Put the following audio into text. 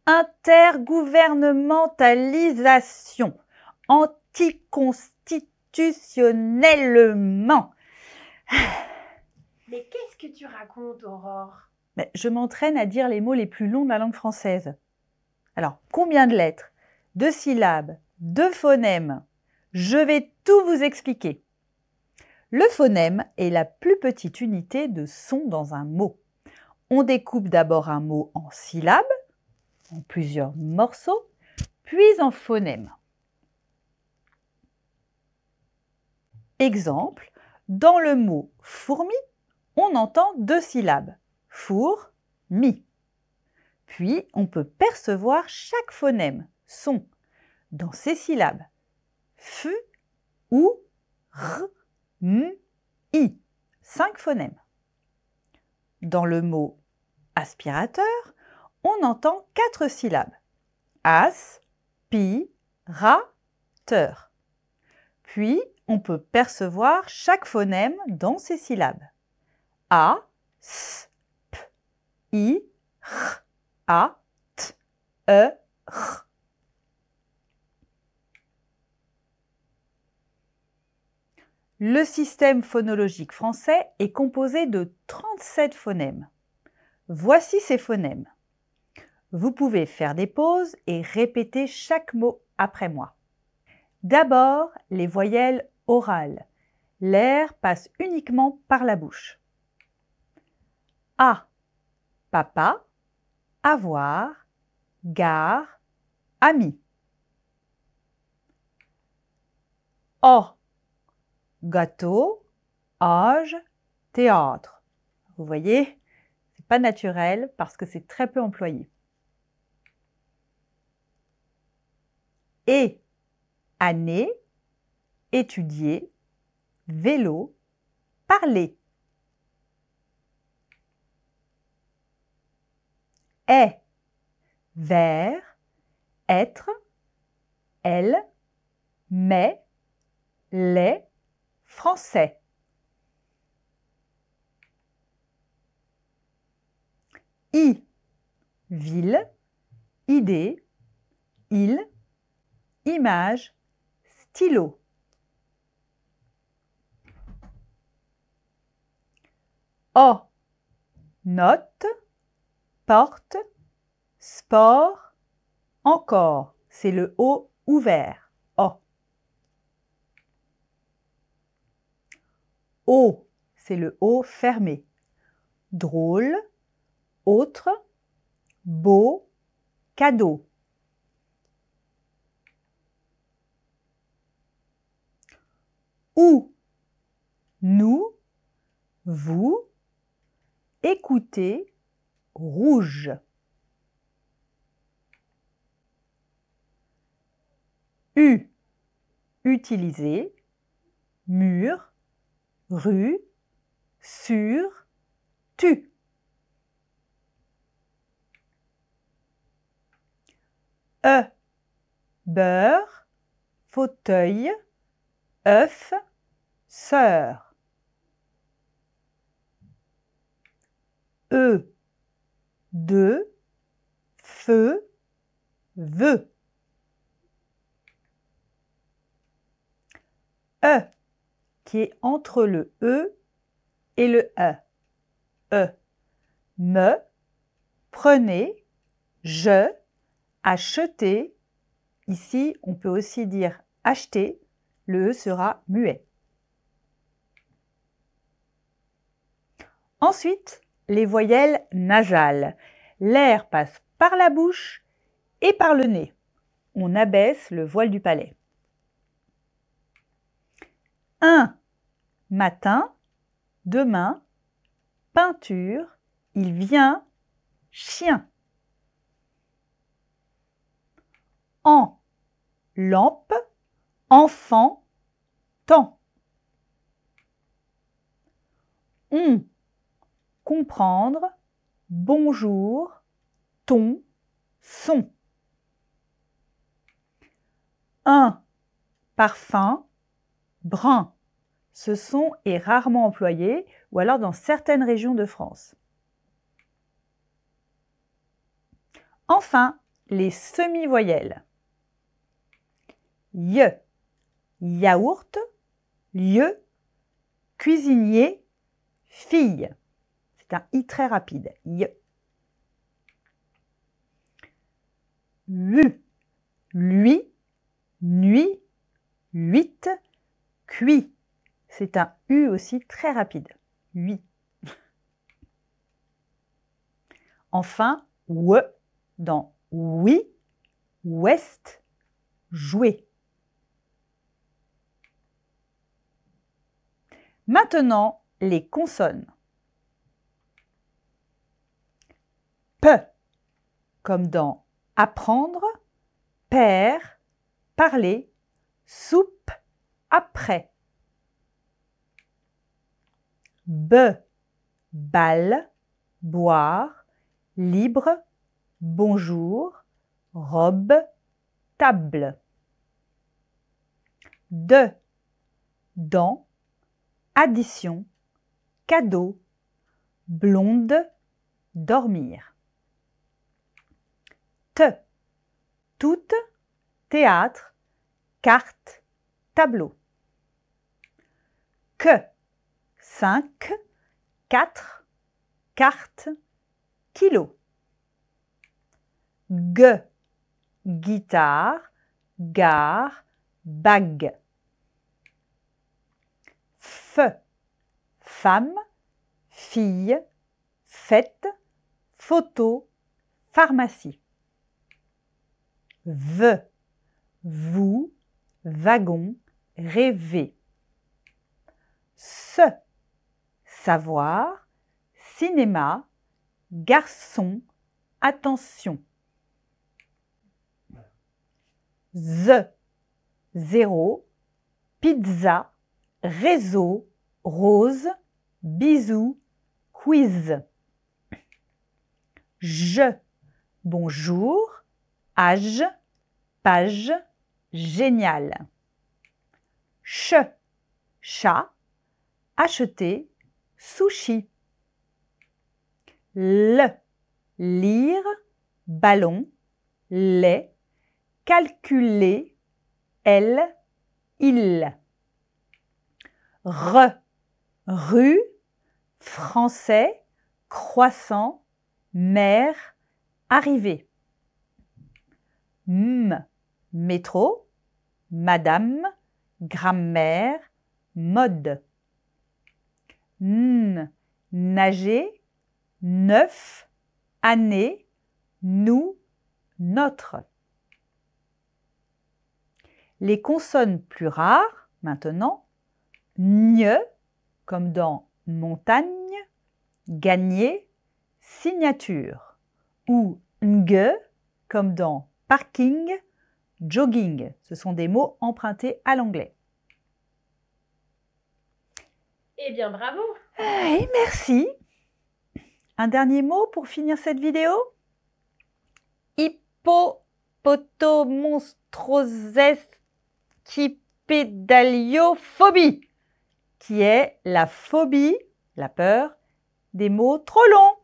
Intergouvernementalisation. Anticonstitutionnellement. Mais qu'est-ce que tu racontes, Aurore? Je m'entraîne à dire les mots les plus longs de la langue française. Alors, combien de lettres, de syllabes, de phonèmes? Je vais tout vous expliquer. Le phonème est la plus petite unité de son dans un mot. On découpe d'abord un mot en syllabes, en plusieurs morceaux, puis en phonèmes. Exemple, dans le mot fourmi, on entend 2 syllabes, four, mi. Puis, on peut percevoir chaque phonème, son, dans ces syllabes, f ou r, m, i, 5 phonèmes. Dans le mot aspirateur, on entend 4 syllabes, as, pi, ra, teur. Puis, on peut percevoir chaque phonème dans ces syllabes, a, s, p, i, r, a, t, e, r. Le système phonologique français est composé de 37 phonèmes. Voici ces phonèmes. Vous pouvez faire des pauses et répéter chaque mot après moi. D'abord, les voyelles orales. L'air passe uniquement par la bouche. A, papa, avoir, gare, ami. O, gâteau, âge, théâtre. Vous voyez, c'est pas naturel parce que c'est très peu employé. Et, année, étudier, vélo, parler. Est, vers, être, elle, mais, les, français. I, ville, idée, il, image, stylo. O, note, porte, sport, encore. C'est le O ouvert. O. O, c'est le O fermé. Drôle, autre, beau, cadeau. Ou, nous, vous, écoutez, rouge. U, utiliser, mur, rue, sur, tu. E, beurre, fauteuil, œuf, sœur. E, de, feu, veut. E, qui est entre le E et le E. E, me, prenez, je, acheter. Ici, on peut aussi dire acheter. Le E sera muet. Ensuite, les voyelles nasales. L'air passe par la bouche et par le nez. On abaisse le voile du palais. Un, matin, demain, peinture, il vient, chien. En, lampe, enfant, temps. On, comprendre, bonjour, ton, son. Un, parfum, brun. Ce son est rarement employé ou alors dans certaines régions de France. Enfin, les semi-voyelles. Y, yaourt, lieu, cuisinier, fille. C'est un i très rapide. Y. U, lui, nuit, 8, cuit. C'est un u aussi très rapide. 8. Enfin, ou dans oui, ouest, jouer. Maintenant, les consonnes. P, comme dans apprendre, père, parler, soupe, après. B, bal, boire, libre, bonjour, robe, table. D, dents, addition, cadeau, blonde, dormir. T, toute, théâtre, carte, tableau. Que, 5, 4, carte, kilo. G, guitare, gare, bague. F, femme, fille, fête, photo, pharmacie. V, vous, wagon, rêver. S, savoir, cinéma, garçon, attention. Z, zéro, pizza, réseau, rose, bisous, quiz. J, bonjour, âge, page, génial. Ch, chat, acheter, sushi. L, lire, ballon, lait, calculer, elle, il. R, rue, français, croissant, mer, arrivée. M, métro, madame, grammaire, mode. N, nager, neuf, année, nous, notre. Les consonnes plus rares, maintenant, gne, comme dans montagne, gagner, signature, ou nge, comme dans parking, jogging. Ce sont des mots empruntés à l'anglais. Eh bien, bravo! Et merci! Un dernier mot pour finir cette vidéo? Hippopotomonstroseschipédaliophobie, qui est la phobie, la peur, des mots trop longs.